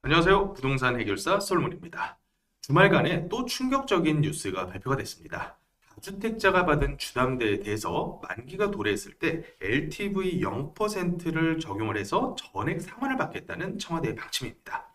안녕하세요. 부동산 해결사 솔몬입니다. 주말간에 또 충격적인 뉴스가 발표가 됐습니다. 다주택자가 받은 주담대에 대해서 만기가 도래했을 때 LTV 0%를 적용을 해서 전액 상환을 받겠다는 청와대의 방침입니다.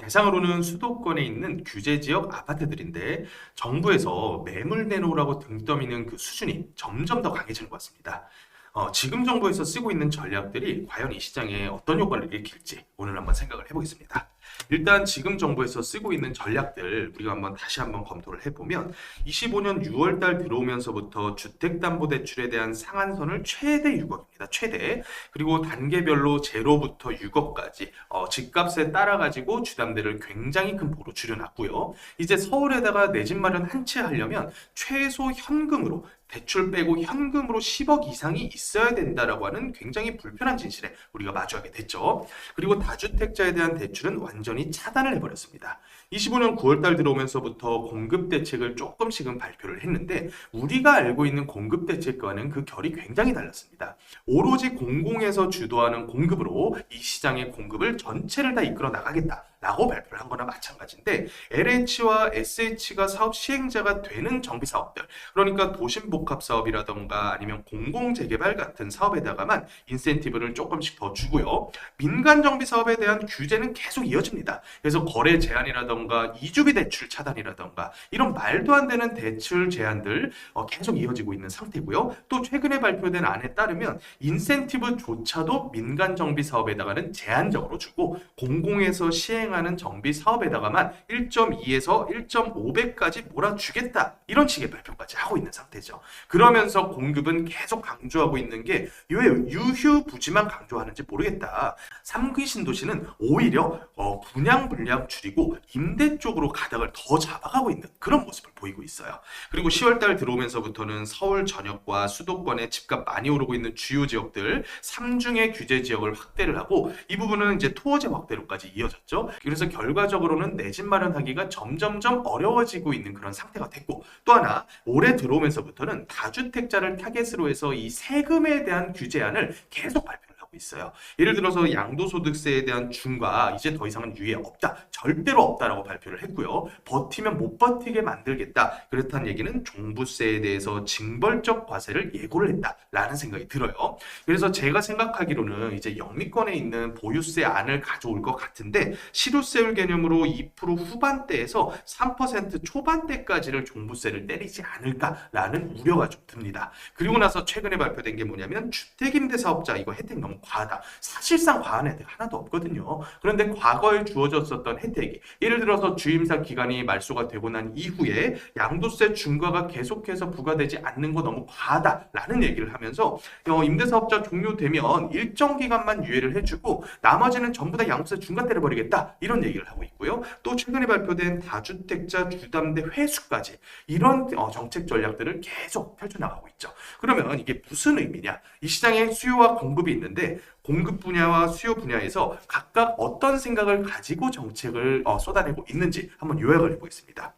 대상으로는 수도권에 있는 규제 지역 아파트들인데 정부에서 매물 내놓으라고 등 떠미는 그 수준이 점점 더 강해지는 것 같습니다. 지금 정부에서 쓰고 있는 전략들이 과연 이 시장에 어떤 효과를 일으킬지 오늘 한번 생각을 해보겠습니다. 일단 지금 정부에서 쓰고 있는 전략들 우리가 다시 한번 검토를 해보면 25년 6월 달 들어오면서부터 주택담보대출에 대한 상한선을 최대 6억입니다. 최대. 그리고 단계별로 0부터 6억까지 집값에 따라 가지고 주담대를 굉장히 큰 폭으로 줄여놨고요. 이제 서울에다가 내 집 마련 한 채 하려면 최소 현금으로 대출 빼고 현금으로 10억 이상이 있어야 된다라고 하는 굉장히 불편한 진실에 우리가 마주하게 됐죠. 그리고 다주택자에 대한 대출은 완전히 차단을 해버렸습니다. 25년 9월 달 들어오면서부터 공급 대책을 조금씩은 발표를 했는데 우리가 알고 있는 공급 대책과는 그 결이 굉장히 달랐습니다. 오로지 공공에서 주도하는 공급으로 이 시장의 공급을 전체를 다 이끌어 나가겠다. 라고 발표를 한 거나 마찬가지인데 LH와 SH가 사업 시행자가 되는 정비 사업들, 그러니까 도심복합사업이라던가 아니면 공공재개발 같은 사업에다가만 인센티브를 조금씩 더 주고요. 민간 정비 사업에 대한 규제는 계속 이어집니다. 그래서 거래 제한이라던가 이주비 대출 차단이라던가 이런 말도 안 되는 대출 제한들 계속 이어지고 있는 상태고요. 또 최근에 발표된 안에 따르면 인센티브조차도 민간 정비 사업에다가는 제한적으로 주고 공공에서 시행하는 정비 사업에다가만 1.2에서 1.5배까지 몰아주겠다. 이런 식의 발표까지 하고 있는 상태죠. 그러면서 공급은 계속 강조하고 있는 게 왜 유휴부지만 강조하는지 모르겠다. 3기 신도시는 오히려 분양 분량 줄이고 임대 쪽으로 가닥을 더 잡아가고 있는 그런 모습을 보이고 있어요. 그리고 10월달 들어오면서부터는 서울 전역과 수도권에 집값 많이 오르고 있는 주요 지역들 3중의 규제 지역을 확대를 하고 이 부분은 이제 토어제 확대로까지 이어졌죠. 그래서 결과적으로는 내 집 마련하기가 점점점 어려워지고 있는 그런 상태가 됐고 또 하나 올해 들어오면서부터는 다주택자를 타겟으로 해서 이 세금에 대한 규제안을 계속 발표를 하고 있어요. 예를 들어서 양도소득세에 대한 중과 이제 더 이상은 유예 없다. 절대로 없다라고 발표를 했고요. 버티면 못 버티게 만들겠다. 그렇다는 얘기는 종부세에 대해서 징벌적 과세를 예고를 했다라는 생각이 들어요. 그래서 제가 생각하기로는 이제 영미권에 있는 보유세 안을 가져올 것 같은데 실효세율 개념으로 2% 후반대에서 3% 초반대까지를 종부세를 때리지 않을까라는 우려가 좀 듭니다. 그리고 나서 최근에 발표된 게 뭐냐면 주택임대사업자 이거 혜택 너무 과하다. 사실상 과한 혜택 하나도 없거든요. 그런데 과거에 주어졌었던 혜택이 예를 들어서 주임사 기간이 말소가 되고 난 이후에 양도세 중과가 계속해서 부과되지 않는 거 너무 과하다라는 얘기를 하면서 임대사업자 종료되면 일정 기간만 유예를 해주고 나머지는 전부 다 양도세 중과 때려버리겠다 이런 얘기를 하고 있고요. 또 최근에 발표된 다주택자 주담대 회수까지 이런 정책 전략들을 계속 펼쳐나가고 있죠. 그러면 이게 무슨 의미냐? 이 시장에 수요와 공급이 있는데 공급 분야와 수요 분야에서 각각 어떤 생각을 가지고 정책을 쏟아내고 있는지 한번 요약을 해보겠습니다.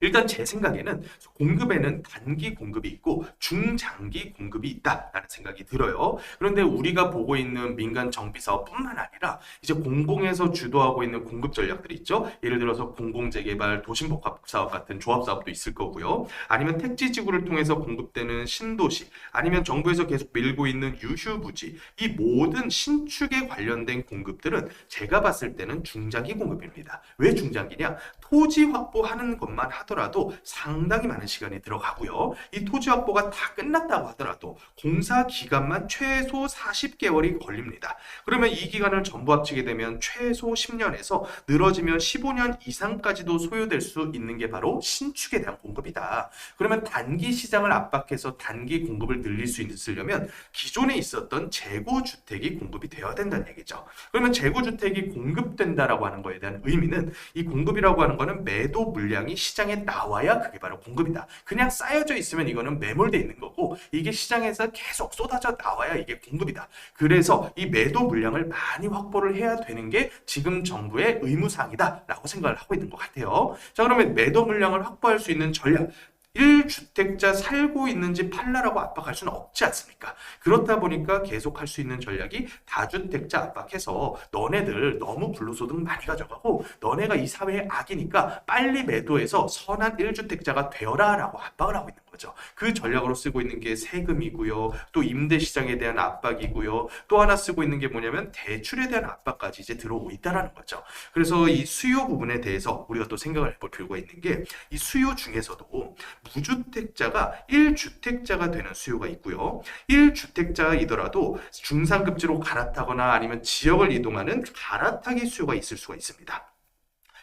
일단 제 생각에는 공급에는 단기 공급이 있고 중장기 공급이 있다라는 생각이 들어요. 그런데 우리가 보고 있는 민간 정비 사업뿐만 아니라 이제 공공에서 주도하고 있는 공급 전략들이 있죠. 예를 들어서 공공재개발, 도심복합 사업 같은 조합 사업도 있을 거고요. 아니면 택지지구를 통해서 공급되는 신도시, 아니면 정부에서 계속 밀고 있는 유휴부지, 이 모든 신축에 관련된 공급들은 제가 봤을 때는 중장기 공급입니다. 왜 중장기냐? 토지 확보하는 것만 하더라도 상당히 많은 시간이 들어가고요. 이 토지 확보가 다 끝났다고 하더라도 공사 기간만 최소 40개월이 걸립니다. 그러면 이 기간을 전부 합치게 되면 최소 10년에서 늘어지면 15년 이상까지도 소요될 수 있는 게 바로 신축에 대한 공급이다. 그러면 단기 시장을 압박해서 단기 공급을 늘릴 수 있으려면 기존에 있었던 재고주택이 공급이 되어야 된다는 얘기죠. 그러면 재고주택이 공급된다라고 하는 거에 대한 의미는 이 공급이라고 하는 거는 매도 물량이 시장에 나와야 그게 바로 공급이다. 그냥 쌓여져 있으면 이거는 매몰돼 있는 거고 이게 시장에서 계속 쏟아져 나와야 이게 공급이다. 그래서 이 매도 물량을 많이 확보를 해야 되는 게 지금 정부의 의무사항이다라고 생각을 하고 있는 것 같아요. 자, 그러면 매도 물량을 확보할 수 있는 전략 1주택자 살고 있는 집 팔라라고 압박할 수는 없지 않습니까? 그렇다 보니까 계속 할 수 있는 전략이 다주택자 압박해서 너네들 너무 불로소득 많이 가져가고 너네가 이 사회의 악이니까 빨리 매도해서 선한 1주택자가 되어라 라고 압박을 하고 있는 거죠. 그 전략으로 쓰고 있는 게 세금이고요. 또 임대 시장에 대한 압박이고요. 또 하나 쓰고 있는 게 뭐냐면 대출에 대한 압박까지 이제 들어오고 있다라는 거죠. 그래서 이 수요 부분에 대해서 우리가 또 생각을 해볼 필요가 있는 게 이 수요 중에서도 무주택자가 1주택자가 되는 수요가 있고요. 1주택자이더라도 중상급지로 갈아타거나 아니면 지역을 이동하는 갈아타기 수요가 있을 수가 있습니다.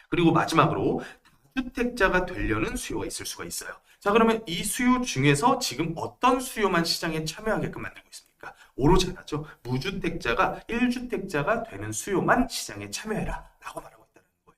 그리고 마지막으로 다주택자가 되려는 수요가 있을 수가 있어요. 자, 그러면 이 수요 중에서 지금 어떤 수요만 시장에 참여하게끔 만들고 있습니까? 오로지 하나죠. 무주택자가 1주택자가 되는 수요만 시장에 참여해라 라고 말하고 있다는 거예요.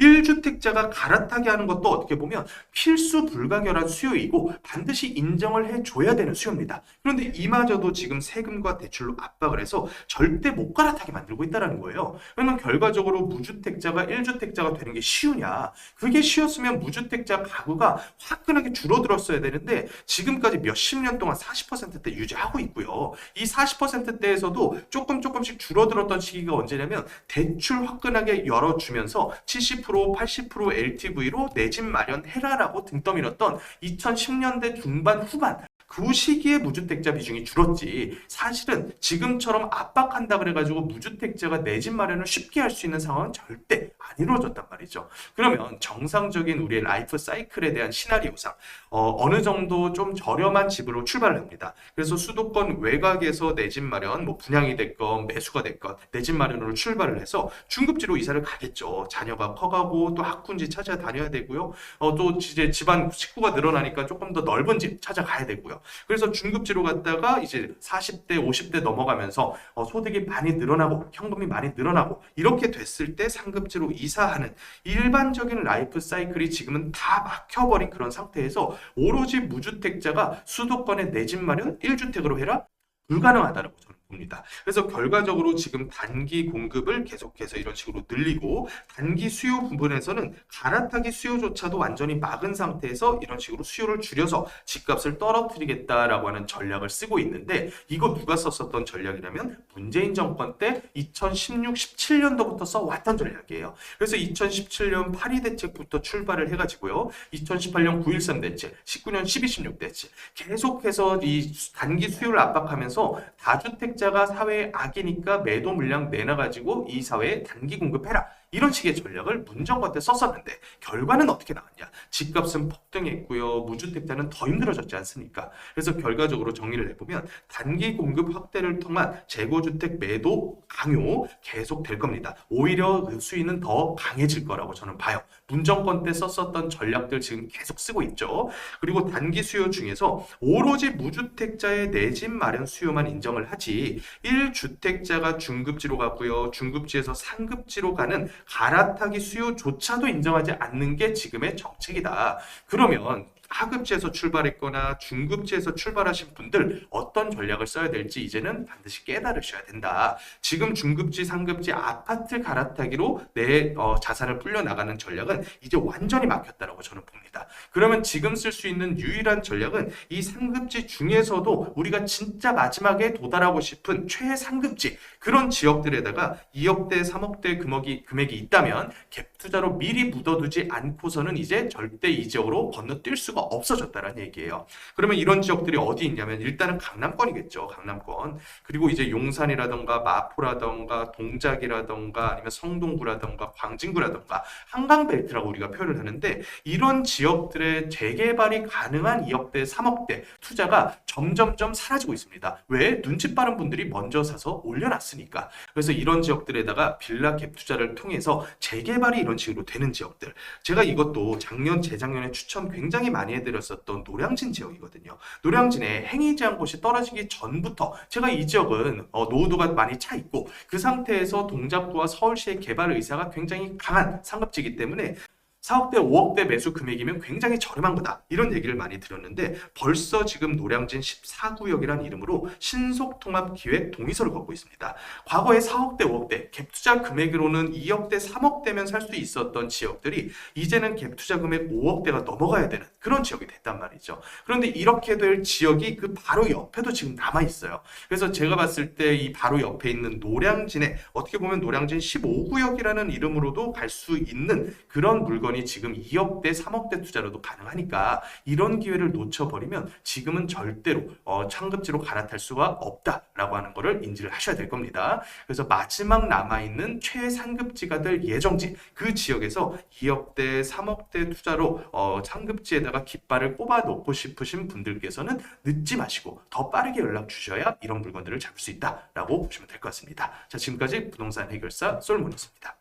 1주택자가 갈아타게 하는 것도 어떻게 보면 필수 불가결한 수요이고 반드시 인정을 해줘야 되는 수요입니다. 그런데 이마저도 지금 세금과 대출로 압박을 해서 절대 못 갈아타게 만들고 있다는 거예요. 그러면 결과적으로 무주택자가 1주택자가 되는 게 쉬우냐? 그게 쉬웠으면 무주택자 가구가 화끈하게 줄어들었어야 되는데 지금까지 몇십 년 동안 40%대 유지하고 있고요. 이 40%대에서도 조금씩 줄어들었던 시기가 언제냐면 대출 화끈하게 열어주면서 70% 80% LTV로 내 집 마련해라라고 등 떠밀었던 2010년대 중반 후반 그 시기에 무주택자 비중이 줄었지 사실은 지금처럼 압박한다 그래가지고 무주택자가 내 집 마련을 쉽게 할 수 있는 상황은 절대 안 이루어졌단 말이죠. 그러면 정상적인 우리의 라이프 사이클에 대한 시나리오상 어느 정도 좀 저렴한 집으로 출발을 합니다. 그래서 수도권 외곽에서 내 집 마련, 뭐 분양이 됐건 매수가 됐건 내 집 마련으로 출발을 해서 중급지로 이사를 가겠죠. 자녀가 커가고 또 학군지 찾아다녀야 되고요. 또 이제 집안 식구가 늘어나니까 조금 더 넓은 집 찾아가야 되고요. 그래서 중급지로 갔다가 이제 40대, 50대 넘어가면서 소득이 많이 늘어나고 현금이 많이 늘어나고 이렇게 됐을 때 상급지로 이사하는 일반적인 라이프 사이클이 지금은 다 막혀버린 그런 상태에서 오로지 무주택자가 수도권에 내 집 마련 1주택으로 해라? 불가능하다고 저는 봅니다. 그래서 결과적으로 지금 단기 공급을 계속해서 이런 식으로 늘리고 단기 수요 부분에서는 갈아타기 수요조차도 완전히 막은 상태에서 이런 식으로 수요를 줄여서 집값을 떨어뜨리겠다라고 하는 전략을 쓰고 있는데 이거 누가 썼었던 전략이라면 문재인 정권 때 2016, 17년도부터 써왔던 전략이에요. 그래서 2017년 8.2 대책부터 출발을 해가지고요. 2018년 9.13 대책, 19년 12.16 대책 계속해서 이 단기 수요를 압박하면서 다주택자가 사회의 악이니까 매도 물량 내놔가지고 이 사회에 단기 공급해라. 이런 식의 전략을 문정권 때 썼었는데 결과는 어떻게 나왔냐? 집값은 폭등했고요. 무주택자는 더 힘들어졌지 않습니까? 그래서 결과적으로 정리를 해보면 단기 공급 확대를 통한 재고주택 매도 강요 계속 될 겁니다. 오히려 그 수위는 더 강해질 거라고 저는 봐요. 문정권 때 썼었던 전략들 지금 계속 쓰고 있죠. 그리고 단기 수요 중에서 오로지 무주택자의 내 집 마련 수요만 인정을 하지 1주택자가 중급지로 가고요. 중급지에서 상급지로 가는 갈아타기 수요조차도 인정하지 않는 게 지금의 정책이다. 그러면 하급지에서 출발했거나 중급지에서 출발하신 분들 어떤 전략을 써야 될지 이제는 반드시 깨달으셔야 된다. 지금 중급지, 상급지 아파트 갈아타기로 내 자산을 불려나가는 전략은 이제 완전히 막혔다라고 저는 봅니다. 그러면 지금 쓸 수 있는 유일한 전략은 이 상급지 중에서도 우리가 진짜 마지막에 도달하고 싶은 최상급지 그런 지역들에다가 2억대, 3억대 금액이 있다면 갭 투자로 미리 묻어두지 않고서는 이제 절대 이 지역으로 건너뛸 수가 없어졌다는 얘기예요. 그러면 이런 지역들이 어디 있냐면 일단은 강남권이겠죠. 강남권. 그리고 이제 용산이라던가 마포라던가 동작이라던가 아니면 성동구라던가 광진구라던가 한강벨트라고 우리가 표현을 하는데 이런 지역들의 재개발이 가능한 2억대, 3억대 투자가 점점점 사라지고 있습니다. 왜? 눈치 빠른 분들이 먼저 사서 올려놨으니까. 그래서 이런 지역들에다가 빌라 갭 투자를 통해서 재개발이 이런 식으로 되는 지역들. 제가 이것도 작년, 재작년에 추천 굉장히 많이 해드렸었던 노량진 지역이거든요. 노량진에 행이 제한 곳이 떨어지기 전부터 제가 이 지역은 노후도가 많이 차 있고 그 상태에서 동작구와 서울시의 개발 의사가 굉장히 강한 상급지이기 때문에 4억대, 5억대 매수 금액이면 굉장히 저렴한 거다. 이런 얘기를 많이 드렸는데 벌써 지금 노량진 14구역이라는 이름으로 신속통합기획 동의서를 걷고 있습니다. 과거에 4억대, 5억대 갭투자 금액으로는 2억대, 3억대면 살 수 있었던 지역들이 이제는 갭투자 금액 5억대가 넘어가야 되는 그런 지역이 됐단 말이죠. 그런데 이렇게 될 지역이 그 바로 옆에도 지금 남아 있어요. 그래서 제가 봤을 때 이 바로 옆에 있는 노량진에 어떻게 보면 노량진 15구역이라는 이름으로도 갈 수 있는 그런 물건이 지금 2억대, 3억대 투자로도 가능하니까 이런 기회를 놓쳐버리면 지금은 절대로 창급지로 갈아탈 수가 없다라고 하는 거를 인지를 하셔야 될 겁니다. 그래서 마지막 남아있는 최상급지가 될 예정지 그 지역에서 2억대, 3억대 투자로 상급지에다가 깃발을 꼽아 놓고 싶으신 분들께서는 늦지 마시고 더 빠르게 연락 주셔야 이런 물건들을 잡을 수 있다라고 보시면 될 것 같습니다. 자, 지금까지 부동산 해결사 솔몬이었습니다.